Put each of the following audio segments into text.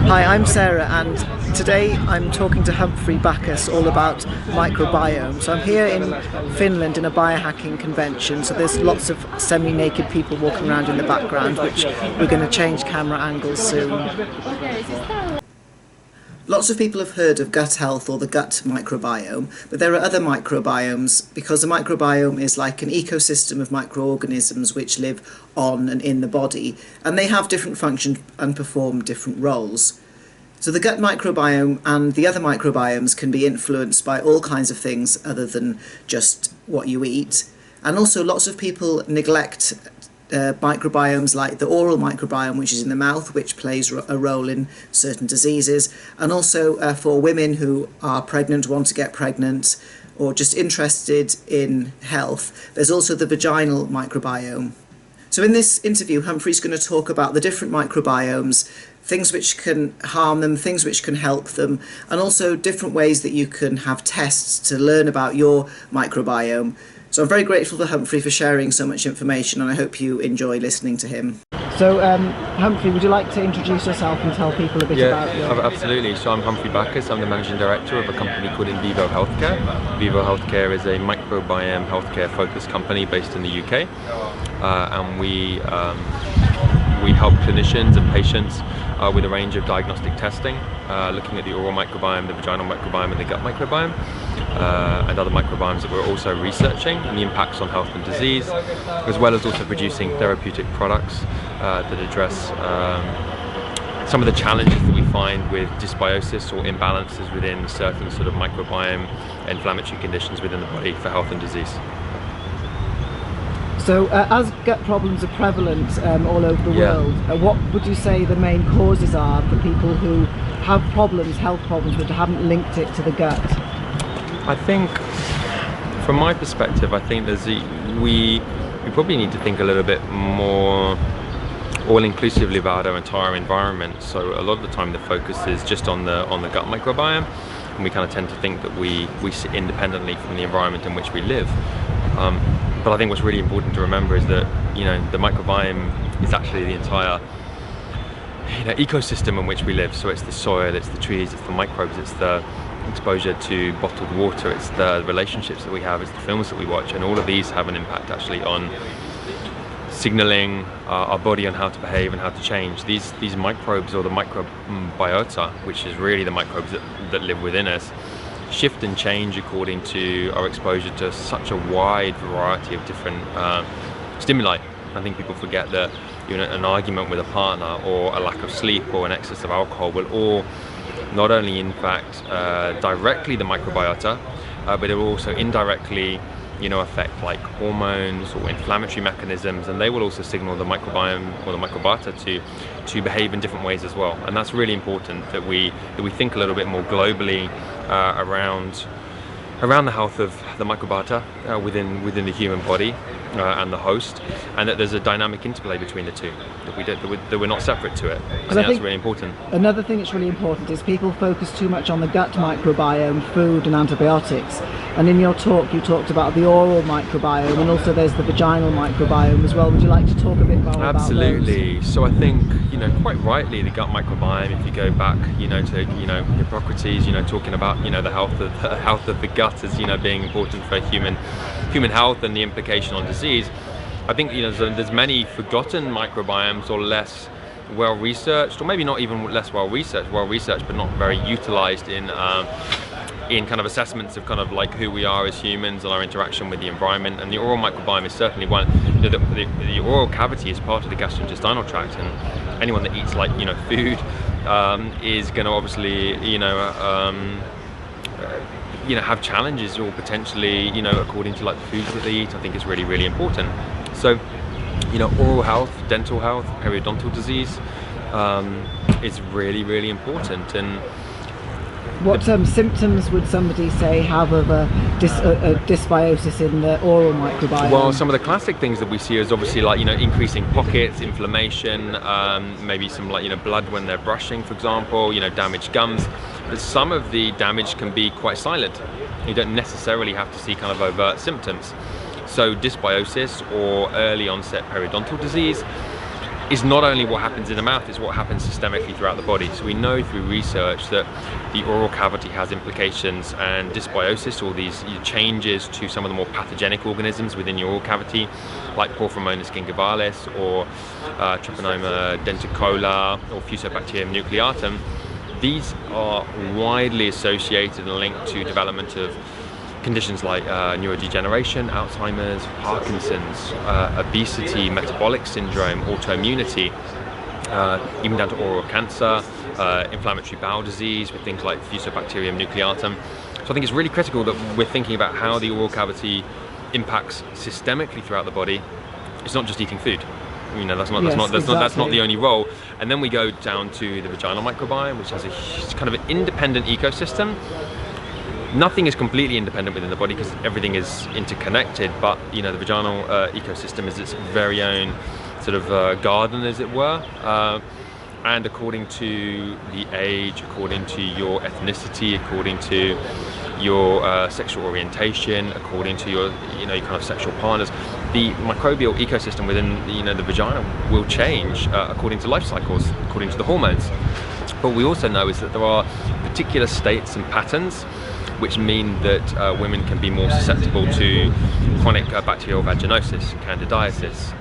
Hi, I'm Sarah, and today I'm talking to Humphrey Bacchus all about microbiome. So I'm here in Finland in a biohacking convention, so there's lots of semi-naked people walking around in the background, which we're going to change camera angles soon. Lots of people have heard of gut health or the gut microbiome, but there are other microbiomes because a microbiome is like an ecosystem of microorganisms which live on and in the body, and they have different functions and perform different roles. So the gut microbiome and the other microbiomes can be influenced by all kinds of things other than just what you eat. And also lots of people neglect microbiomes like the oral microbiome, which is in the mouth, which plays a role in certain diseases, and also for women who are pregnant, want to get pregnant, or just interested in health, there's also the vaginal microbiome. So in this interview, Humphrey's going to talk about the different microbiomes, things which can harm them, things which can help them, and also different ways that you can have tests to learn about your microbiome. So I'm very grateful to Humphrey for sharing so much information, and I hope you enjoy listening to him. So Humphrey, would you like to introduce yourself and tell people a bit about you? Absolutely. So I'm Humphrey Bacchus. I'm the managing director of a company called Invivo Healthcare. Invivo Healthcare is a microbiome healthcare focused company based in the UK, and we help clinicians and patients with a range of diagnostic testing, looking at the oral microbiome, the vaginal microbiome, and the gut microbiome, and other microbiomes that we're also researching and the impacts on health and disease, as well as also producing therapeutic products that address some of the challenges that we find with dysbiosis or imbalances within certain sort of microbiome inflammatory conditions within the body for health and disease. So as gut problems are prevalent all over the world, what would you say the main causes are for people who have problems, health problems, but haven't linked it to the gut? I think, from my perspective, I think we probably need to think a little bit more all-inclusively about our entire environment. So a lot of the time the focus is just on the gut microbiome, and we kind of tend to think that we sit independently from the environment in which we live. But I think what's really important to remember is that the microbiome is actually the entire ecosystem in which we live. So it's the soil, it's the trees, it's the microbes, it's the exposure to bottled water, it's the relationships that we have, it's the films that we watch, and all of these have an impact actually on signaling our body on how to behave and how to change. These microbes, or the microbiota, which is really the microbes that live within us, shift and change according to our exposure to such a wide variety of different stimuli. I think people forget that an argument with a partner, or a lack of sleep, or an excess of alcohol will all not only impact directly the microbiota, but it will also indirectly affect like hormones or inflammatory mechanisms, and they will also signal the microbiome or the microbiota to behave in different ways as well. And that's really important, that we think a little bit more globally around the health of the microbiota within the human body and the host, and that there's a dynamic interplay between the two, that we're not separate to it. I think that's really important. Another thing that's really important is people focus too much on the gut microbiome, food and antibiotics, and in your talk you talked about the oral microbiome, and also there's the vaginal microbiome as well. Would you like to talk a bit more about those? Absolutely. So I think quite rightly the gut microbiome, if you go back to Hippocrates, talking about the health of the gut as being important for human health and the implication on disease. I think there's many forgotten microbiomes, or less well researched, or maybe not even less well researched, but not very utilized in kind of assessments of kind of like who we are as humans and our interaction with the environment. And the oral microbiome is certainly one. The oral cavity is part of the gastrointestinal tract, and anyone that eats food is going to obviously have challenges, or potentially according to like the foods that they eat. I think it's really, really important. So oral health, dental health, periodontal disease is really, really important. And what symptoms would somebody say have of a dysbiosis in the oral microbiome? Well, some of the classic things that we see is obviously like increasing pockets, inflammation, maybe some blood when they're brushing, for example, damaged gums. But some of the damage can be quite silent. You don't necessarily have to see kind of overt symptoms. So dysbiosis, or early onset periodontal disease, is not only what happens in the mouth, it's what happens systemically throughout the body. So we know through research that the oral cavity has implications, and dysbiosis, or these changes to some of the more pathogenic organisms within your oral cavity, like Porphyromonas gingivalis or Treponema denticola or Fusobacterium nucleatum, these are widely associated and linked to development of conditions like neurodegeneration, Alzheimer's, Parkinson's, obesity, metabolic syndrome, autoimmunity, even down to oral cancer, inflammatory bowel disease with things like Fusobacterium nucleatum. So I think it's really critical that we're thinking about how the oral cavity impacts systemically throughout the body. It's not just eating food. That's not the only role. And then we go down to the vaginal microbiome, which has a kind of an independent ecosystem. Nothing is completely independent within the body because everything is interconnected, but the vaginal ecosystem is its very own sort of garden, as it were. And according to the age, according to your ethnicity, according to your sexual orientation, according to your your kind of sexual partners, the microbial ecosystem within the vagina will change according to life cycles, according to the hormones. But we also know is that there are particular states and patterns which mean that women can be more susceptible to chronic bacterial vaginosis, candidiasis.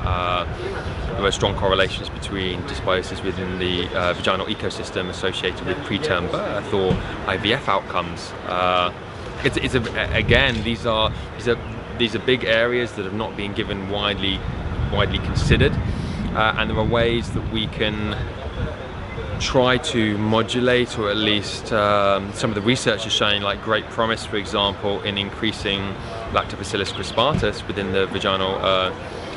There are strong correlations between dysbiosis within the vaginal ecosystem associated with preterm birth or IVF outcomes. Again, these are big areas that have not been given widely considered, and there are ways that we can try to modulate, or at least some of the research is showing like great promise, for example, in increasing Lactobacillus crispatus within the vaginal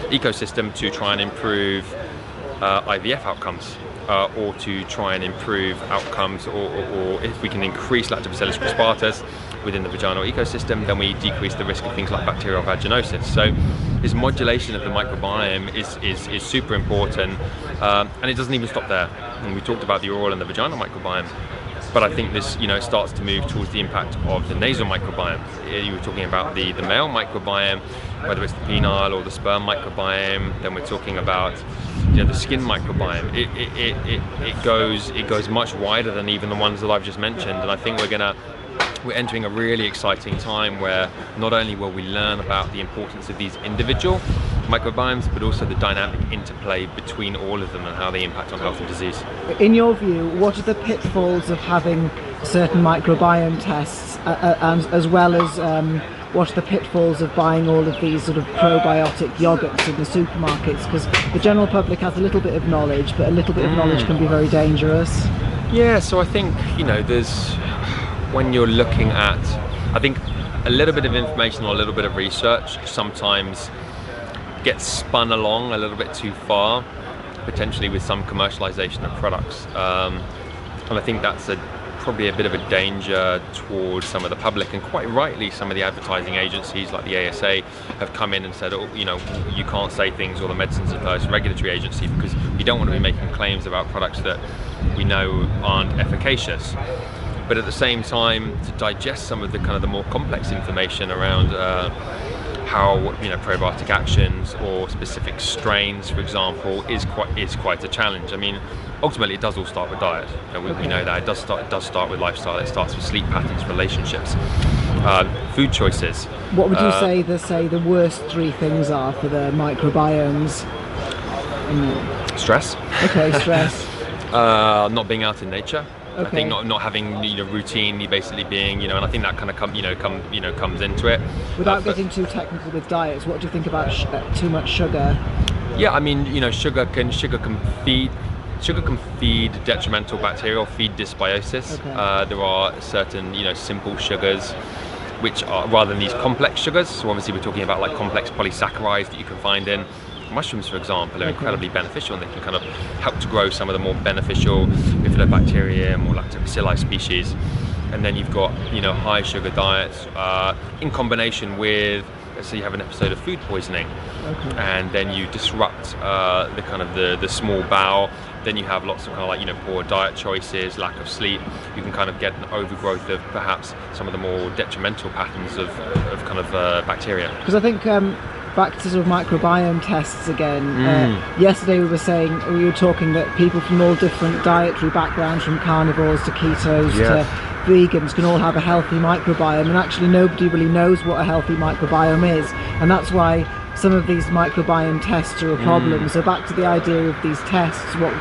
ecosystem to try and improve IVF outcomes, or to try and improve outcomes, or if we can increase Lactobacillus crispatus within the vaginal ecosystem, then we decrease the risk of things like bacterial vaginosis. So this modulation of the microbiome is super important, and it doesn't even stop there. And we talked about the oral and the vaginal microbiome, but I think this starts to move towards the impact of the nasal microbiome. You were talking about the male microbiome, whether it's the penile or the sperm microbiome. Then we're talking about the skin microbiome. It goes much wider than even the ones that I've just mentioned, and I think we're entering a really exciting time where not only will we learn about the importance of these individual microbiomes, but also the dynamic interplay between all of them and how they impact on health and disease. In your view, what are the pitfalls of having certain microbiome tests, and as well as what are the pitfalls of buying all of these sort of probiotic yogurts in the supermarkets? Because the general public has a little bit of knowledge, but a little bit of knowledge can be very dangerous. Yeah, so I think there's, when you're looking at, I think a little bit of information or a little bit of research sometimes gets spun along a little bit too far, potentially with some commercialization of products, and I think that's probably a bit of a danger towards some of the public, and quite rightly some of the advertising agencies like the ASA have come in and said, you can't say things, or the Medicines and Regulatory Agency, because you don't want to be making claims about products that we know aren't efficacious. But at the same time, to digest some of the kind of the more complex information around how probiotic actions or specific strains, for example, is quite a challenge. I mean, ultimately, it does all start with diet. We know that it does start with lifestyle. It starts with sleep patterns, relationships, food choices. What would you say the worst three things are for the microbiomes? Stress. Okay, stress. Not being out in nature. Okay. I think not having routinely basically being and I think that kind of comes into it. Without getting too technical with diets, what do you think about too much sugar? Yeah, I mean sugar can feed detrimental bacteria, or feed dysbiosis. Okay. There are certain simple sugars which are, rather than these complex sugars. So obviously we're talking about like complex polysaccharides that you can find in mushrooms, for example, are incredibly beneficial, and they can kind of help to grow some of the more beneficial Bifidobacterium or Lactobacilli species. And then you've got high sugar diets in combination with, let's say you have an episode of food poisoning, and then you disrupt the kind of the small bowel. Then you have lots of kind of like poor diet choices, lack of sleep. You can kind of get an overgrowth of perhaps some of the more detrimental patterns of kind of bacteria. Because I think back to sort of microbiome tests again. Yesterday we were talking that people from all different dietary backgrounds, from carnivores to ketos to vegans, can all have a healthy microbiome, and actually nobody really knows what a healthy microbiome is, and that's why some of these microbiome tests are a problem. So back to the idea of these tests, what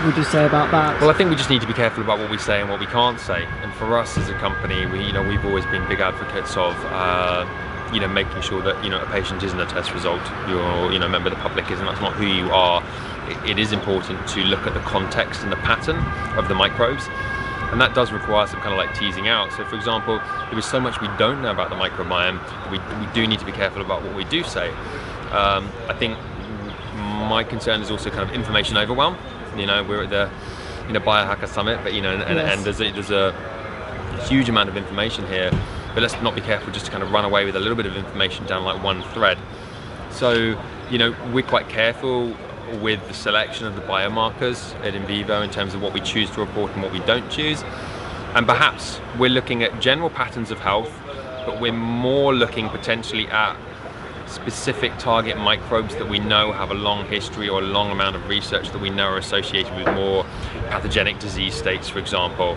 would you say about that? Well, I think we just need to be careful about what we say and what we can't say. And for us as a company, we've always been big advocates of making sure that a patient isn't a test result. You're a member of the public isn't. That's not who you are. It is important to look at the context and the pattern of the microbes. And that does require some kind of like teasing out. So for example, there is so much we don't know about the microbiome. We do need to be careful about what we do say. I think my concern is also kind of information overwhelm. We're at the Biohacker Summit, but and there's a huge amount of information here. But let's not be careful just to kind of run away with a little bit of information down like one thread. So we're quite careful with the selection of the biomarkers at in vivo in terms of what we choose to report and what we don't choose. And perhaps we're looking at general patterns of health, but we're more looking potentially at specific target microbes that we know have a long history or a long amount of research that we know are associated with more pathogenic disease states, for example.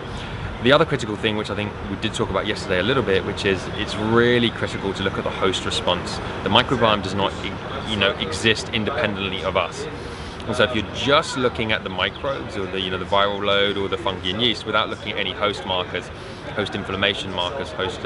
The other critical thing, which I think we did talk about yesterday a little bit, which is it's really critical to look at the host response. The microbiome does not exist independently of us. And so if you're just looking at the microbes or the viral load or the fungi and yeast without looking at any host markers, host inflammation markers, host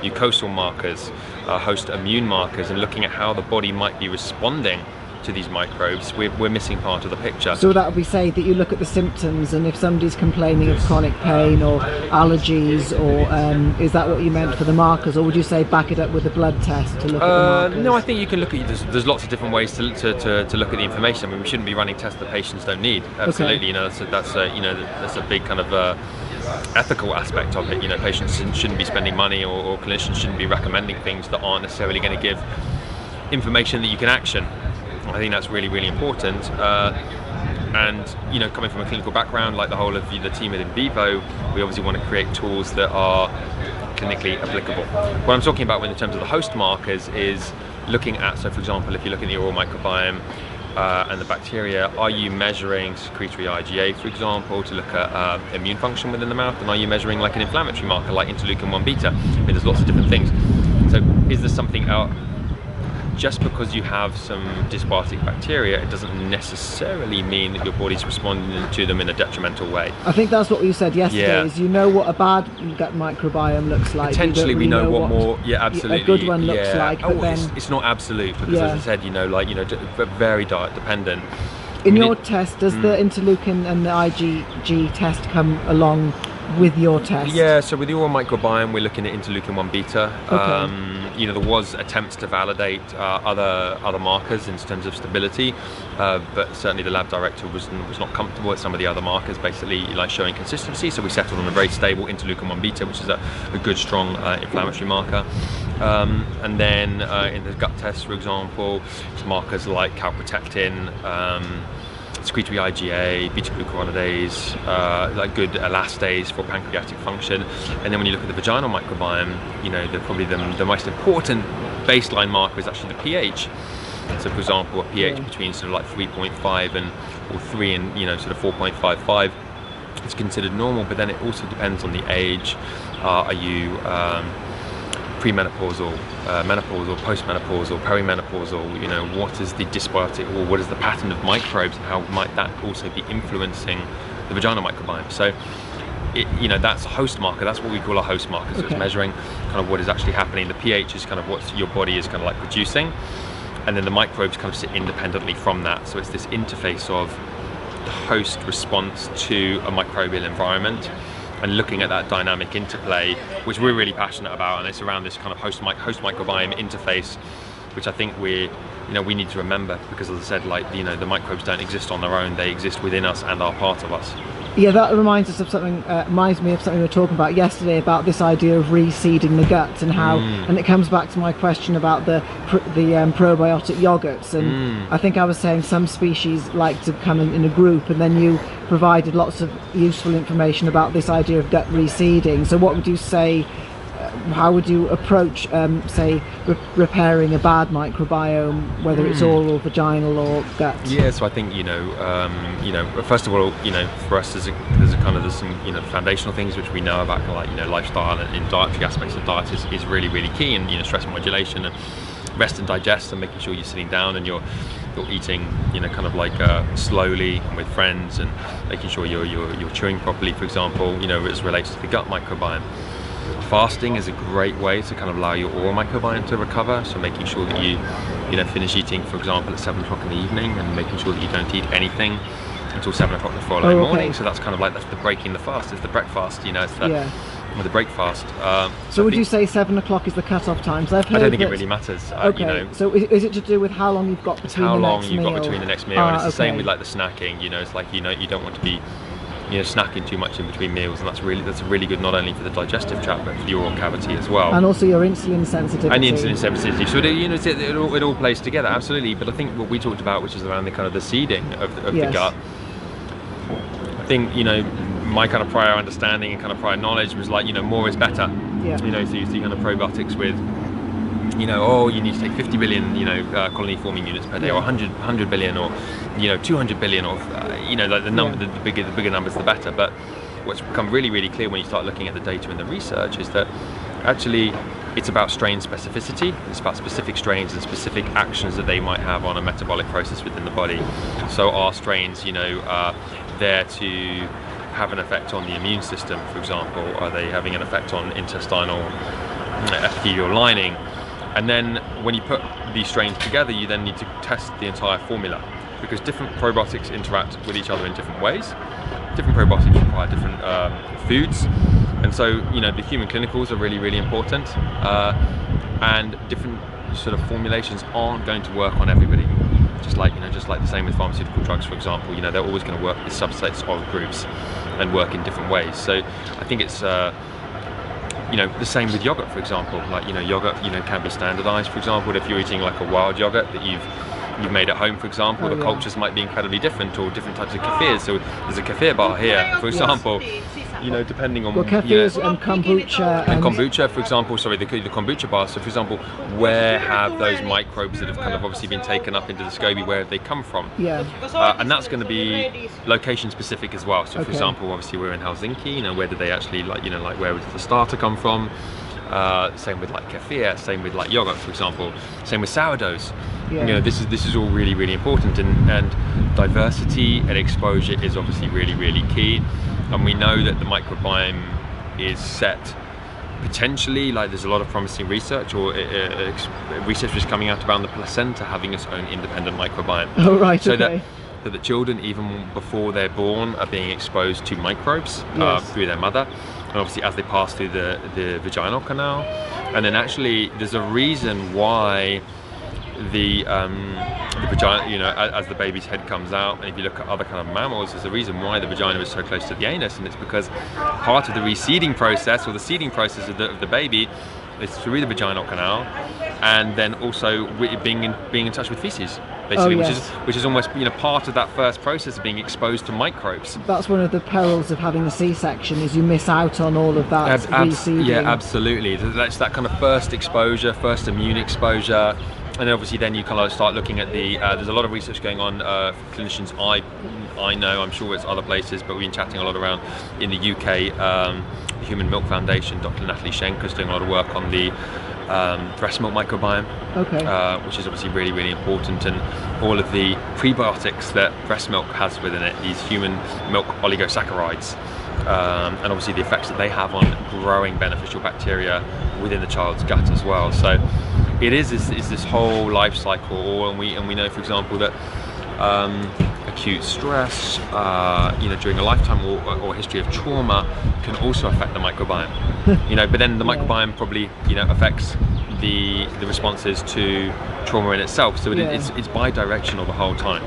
mucosal markers, host immune markers, and looking at how the body might be responding to these microbes, we're missing part of the picture. So that would be say that you look at the symptoms, and if somebody's complaining of chronic pain or allergies, or is that what you meant for the markers, or would you say back it up with a blood test to look at the markers? No, I think you can look at there's lots of different ways to look at the information. I mean, we shouldn't be running tests that patients don't need. Absolutely, okay. That's a big kind of ethical aspect of it. Patients shouldn't be spending money, or clinicians shouldn't be recommending things that aren't necessarily going to give information that you can action. I think that's really, really important. And coming from a clinical background, like the whole of the team at In Vivo, we obviously want to create tools that are clinically applicable. What I'm talking about in terms of the host markers is looking at, so for example, if you look at the oral microbiome and the bacteria, are you measuring secretory IgA, for example, to look at immune function within the mouth, and are you measuring like an inflammatory marker like interleukin-1 beta? I mean, there's lots of different things. So is there something else? Just because you have some dysbiotic bacteria, it doesn't necessarily mean that your body's responding to them in a detrimental way. I think that's what you said yesterday, is what a bad gut microbiome looks like. Potentially we know what more, absolutely. A good one looks like, but then... It's not absolute, because as I said, very diet dependent. In your test, does the interleukin and the IgG test come along with your test? Yeah, so with the oral microbiome, we're looking at interleukin-1 beta. Okay. There was attempts to validate other markers in terms of stability, but certainly the lab director was not comfortable with some of the other markers, basically like showing consistency. So we settled on a very stable interleukin-1 beta, which is a good, strong inflammatory marker. And then in the gut test, for example, it's markers like calprotectin, secretory IgA, beta-glucuronidase, like good elastase for pancreatic function. And then when you look at the vaginal microbiome, probably the most important baseline marker is actually the pH. So for example, a pH between sort of like 3.5 or 3 and sort of 4.55 is considered normal, but then it also depends on the age. Are you premenopausal, menopausal, postmenopausal, perimenopausal? What is the dysbiotic, or what is the pattern of microbes, and how might that also be influencing the vaginal microbiome? So that's a host marker. That's what we call a host marker. So it's measuring kind of what is actually happening. The pH is kind of what your body is kind of like producing, and then the microbes kind of sit independently from that. So it's this interface of the host response to a microbial environment, and looking at that dynamic interplay, which we're really passionate about, and it's around this kind of host microbiome interface, which I think we need to remember, because as I said, the microbes don't exist on their own; they exist within us and are part of us. Yeah, that reminds me of something we were talking about yesterday, about this idea of reseeding the gut, and how, and it comes back to my question about the probiotic yogurts, and I think I was saying some species like to come in a group, and then you provided lots of useful information about this idea of gut reseeding. So what would you say how would you approach, say, repairing a bad microbiome, whether it's oral, vaginal, or gut? Yeah, so I think first of all, for us there's some foundational things which we know about, kind of like lifestyle and in dietary aspects of diet is really, really key, and stress modulation and rest and digest, and making sure you're sitting down and you're eating kind of like slowly and with friends, and making sure you're chewing properly, for example, as relates to the gut microbiome. Fasting is a great way to kind of allow your oral microbiome to recover, so making sure that you finish eating, for example, at 7 o'clock in the evening, and making sure that you don't eat anything until 7 o'clock the following morning. So that's kind of like, that's the breaking the fast, it's the breakfast, it's the break fast. So would you say 7 o'clock is the cut-off time? So I don't think it really matters. Okay. So is it to do with how long you've got between the next meal? How long you've got between the next meal, and it's the same with like the snacking. It's like you don't want to be snacking too much in between meals, and that's really good, not only for the digestive tract but for the oral cavity as well. And also your insulin sensitivity. And the insulin sensitivity. So it all plays together, absolutely. But I think what we talked about, which is around the kind of the seeding of the gut, I think my kind of prior understanding and kind of prior knowledge was like more is better. Yeah. So you see kind of probiotics with you need to take 50 billion colony forming units per day, or 100 billion, or 200 billion, or like the number, the bigger numbers the better. But what's become really, really clear when you start looking at the data and the research is that actually it's about strain specificity. It's about specific strains and specific actions that they might have on a metabolic process within the body. So are strains there to have an effect on the immune system, for example? Are they having an effect on intestinal epithelial lining? And then when you put these strains together, you then need to test the entire formula, because different probiotics interact with each other in different ways. Different probiotics require different foods, and so the human clinicals are really, really important, and different sort of formulations aren't going to work on everybody. Just like the same with pharmaceutical drugs, for example, they're always going to work with subsets of groups and work in different ways. So I think it's the same with yogurt, for example. Like yogurt can be standardized, for example. If you're eating like a wild yogurt that you've made at home, for example, the cultures might be incredibly different, or different types of kefirs. So there's a kefir bar here, for example. Depending on kefirs and kombucha. And kombucha, for example, the kombucha bar. So, for example, where have those microbes that have kind of obviously been taken up into the SCOBY, where have they come from? Yeah. And that's going to be location specific as well. So, for example, obviously we're in Helsinki. Where did they actually like where did the starter come from? Same with like kefir. Same with like yogurt, for example. Same with sourdoughs. Yeah. This is all really, really important, and diversity and exposure is obviously really, really key. And we know that the microbiome is set potentially, like there's a lot of promising research, or research was coming out around the placenta having its own independent microbiome. Oh, right, so okay. that the children, even before they're born, are being exposed to microbes through their mother, and obviously as they pass through the vaginal canal. And then actually there's a reason why the vagina, as the baby's head comes out, and if you look at other kind of mammals, there's a reason why the vagina is so close to the anus, and it's because part of the reseeding process, or the seeding process of the baby, is through the vaginal canal, and then also being in touch with feces, basically, which is almost part of that first process of being exposed to microbes. That's one of the perils of having a C-section, is you miss out on all of that reseeding. Yeah, absolutely. That's that kind of first exposure, first immune exposure. And obviously then you kind of start looking at there's a lot of research going on for clinicians. I know, I'm sure it's other places, but we've been chatting a lot around in the UK. The Human Milk Foundation, Dr. Natalie Schenker is doing a lot of work on the breast milk microbiome, which is obviously really, really important, and all of the prebiotics that breast milk has within it, these human milk oligosaccharides, and obviously the effects that they have on growing beneficial bacteria within the child's gut as well. So it is this whole life cycle, and we know, for example, that acute stress, during a lifetime or history of trauma can also affect the microbiome. But then the microbiome probably affects the responses to trauma in itself. So it's bi-directional the whole time.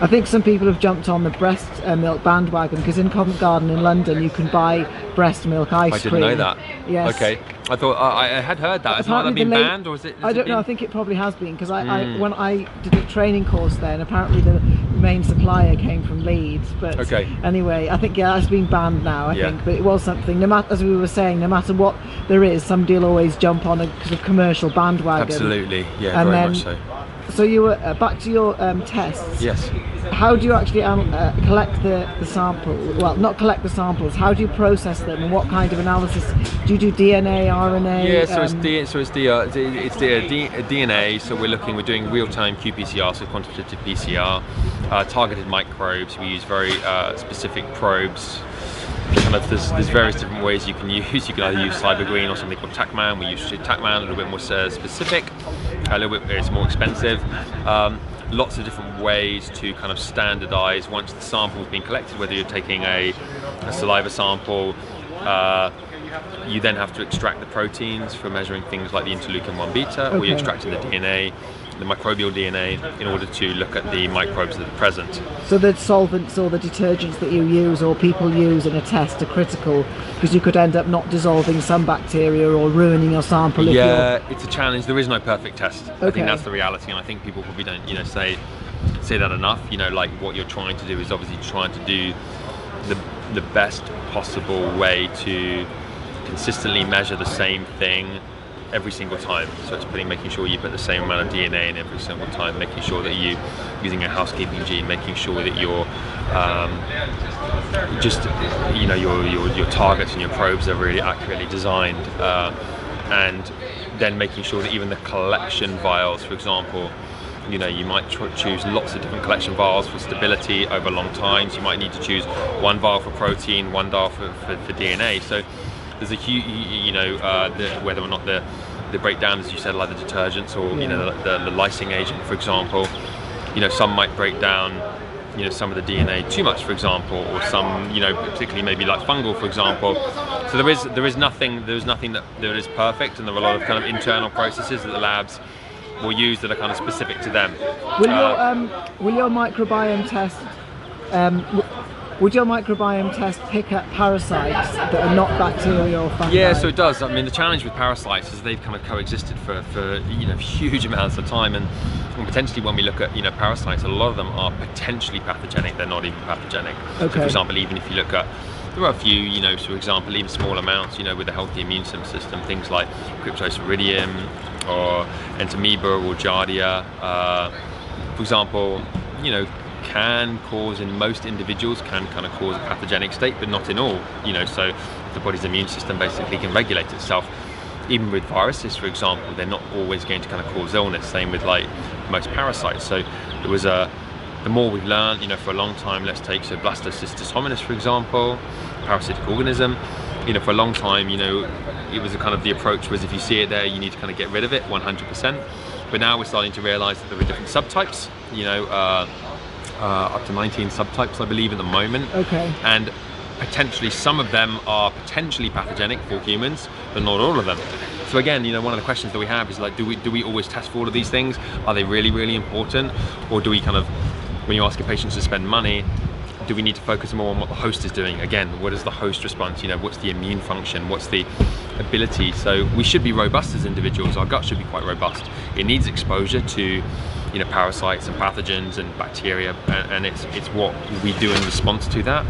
I think some people have jumped on the breast milk bandwagon, because in Covent Garden in London you can buy breast milk ice cream. I didn't know that. Yes. Okay. I thought I had heard that. Has that been banned, or is it? I don't know. I think it probably has been, because when I did a training course there, and apparently the main supplier came from Leeds. But anyway, I think it's been banned now. I think, but it was something. No matter, as we were saying, no matter what there is, somebody will always jump on a sort of commercial bandwagon. Absolutely, yeah, and very much so. So you were back to your tests. Yes. How do you actually collect the sample? Well, not collect the samples. How do you process them, and what kind of analysis do you do? DNA, RNA? Yeah, so it's DNA. So we're doing real-time qPCR, so quantitative PCR, targeted microbes. We use very specific probes. Kind of there's various different ways you can use. You can either use cybergreen or something called TACMAN. We use TACMAN, a little bit more specific, a little bit, it's more expensive. Lots of different ways to kind of standardize once the sample's been collected, whether you're taking a saliva sample. You then have to extract the proteins for measuring things like the interleukin 1 beta, or you're extracting the DNA, the microbial DNA, in order to look at the microbes that are present. So the solvents or the detergents that you use or people use in a test are critical, because you could end up not dissolving some bacteria or ruining your sample. It's a challenge. There is no perfect test. I think that's the reality, and I think people probably don't, say that enough. Like what you're trying to do is obviously trying to do the best possible way to consistently measure the same thing every single time. So it's making sure you put the same amount of DNA in every single time, making sure that you're using a housekeeping gene, making sure that you're your targets and your probes are really accurately designed, and then making sure that even the collection vials, for example, you might choose lots of different collection vials for stability over long times. You might need to choose one vial for protein, one vial for DNA. So there's a huge, whether or not the breakdown, as you said, like the detergents or the lysing agent, for example. Some might break down some of the DNA too much, for example, or some particularly maybe like fungal, for example. So there is nothing that is perfect, and there are a lot of kind of internal processes that the labs will use that are kind of specific to them. Will your microbiome test would your microbiome test pick up parasites that are not bacteria or fungi? Yeah, so it does. I mean, the challenge with parasites is they've kind of coexisted for huge amounts of time, and potentially when we look at parasites, a lot of them are potentially pathogenic. They're not even pathogenic. So for example, even if you look at, there are a few, for example, even small amounts, with a healthy immune system, things like Cryptosporidium or Entamoeba or Giardia, for example, can cause, in most individuals, can kind of cause a pathogenic state, but not in all, so the body's immune system basically can regulate itself. Even with viruses, for example, they're not always going to kind of cause illness, same with like most parasites. So it was the more we've learned, for a long time, let's take Blastocystis hominis, for example, parasitic organism, for a long time, it was a kind of, the approach was, if you see it there, you need to kind of get rid of it 100%. But now we're starting to realize that there are different subtypes, up to 19 subtypes, I believe, at the moment. And potentially some of them are potentially pathogenic for humans, but not all of them. So again, one of the questions that we have is like, do we always test for all of these things? Are they really, really important? Or do we kind of, when you're asking patients to spend money, do we need to focus more on what the host is doing? Again, what is the host response? What's the immune function? What's the ability? So we should be robust as individuals. Our gut should be quite robust. It needs exposure to parasites and pathogens and bacteria, and it's what we do in response to that.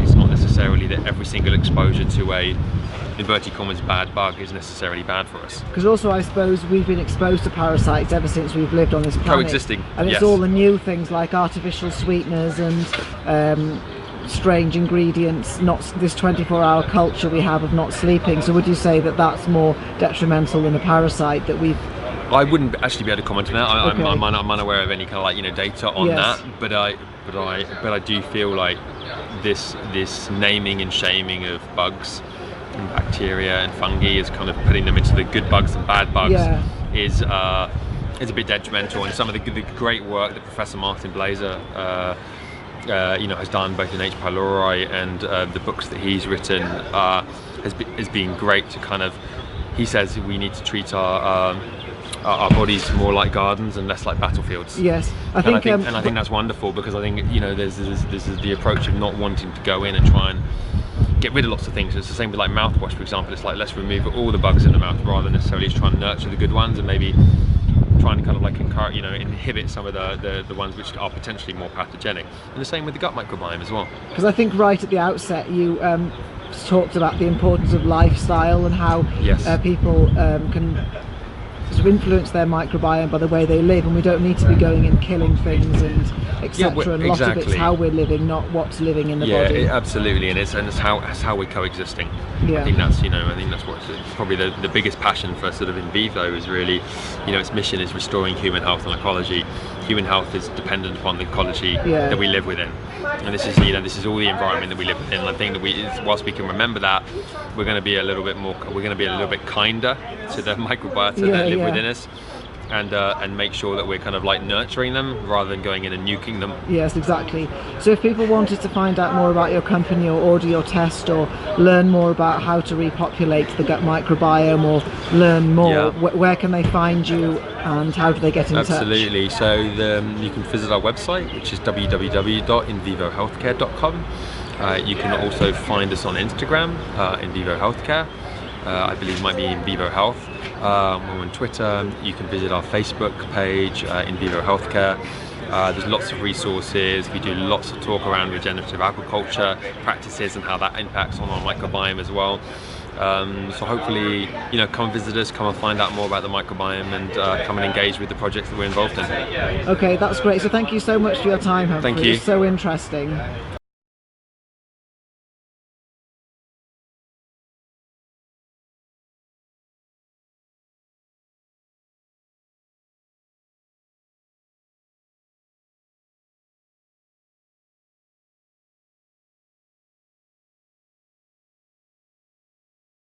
It's not necessarily that every single exposure to a, inverted commas, bad bug is necessarily bad for us. Because also, I suppose, we've been exposed to parasites ever since we've lived on this planet. Coexisting, and it's all the new things like artificial sweeteners and strange ingredients, not this 24-hour culture we have of not sleeping. So would you say that that's more detrimental than a parasite that we've... I wouldn't actually be able to comment on that. I'm unaware of any kind of data on that, but I do feel like this naming and shaming of bugs and bacteria and fungi is kind of putting them into the good bugs and bad bugs is a bit detrimental. And some of the great work that Professor Martin Blazer has done both in H. pylori and the books that he's written has been great to kind of, he says we need to treat our bodies more like gardens and less like battlefields. Yes, I think that's wonderful, because I think there's the approach of not wanting to go in and try and get rid of lots of things. It's the same with like mouthwash, for example. It's like, let's remove all the bugs in the mouth rather than necessarily try and nurture the good ones, and maybe trying to kind of like encourage, inhibit some of the ones which are potentially more pathogenic. And the same with the gut microbiome as well. Because I think right at the outset you talked about the importance of lifestyle and how people can sort of influence their microbiome by the way they live, and we don't need to be going and killing things and etc. And a lot of it's how we're living, not what's living in the body. Yeah, absolutely, and it's how we're coexisting. Yeah. I think that's what's probably the biggest passion for sort of in vivo is really, its mission is restoring human health and ecology. Human health is dependent upon the ecology that we live within, and this is all the environment that we live within. And I think that whilst we can remember that, we're going to be a little bit kinder to the microbiota that live within us, and make sure that we're kind of like nurturing them rather than going in and nuking them. Yes, exactly. So if people wanted to find out more about your company or order your test or learn more about how to repopulate the gut microbiome or learn more, where can they find you and how do they get in touch? Absolutely. So you can visit our website, which is www.invivohealthcare.com. You can also find us on Instagram, Invivo Healthcare. I believe it might be Invivo Health. We're on Twitter. You can visit our Facebook page, Invivo Healthcare. There's lots of resources. We do lots of talk around regenerative agriculture practices and how that impacts on our microbiome as well. So hopefully, come visit us, come and find out more about the microbiome, and come and engage with the projects that we're involved in. Okay, that's great. So thank you so much for your time, Humphrey. Thank you. It's so interesting.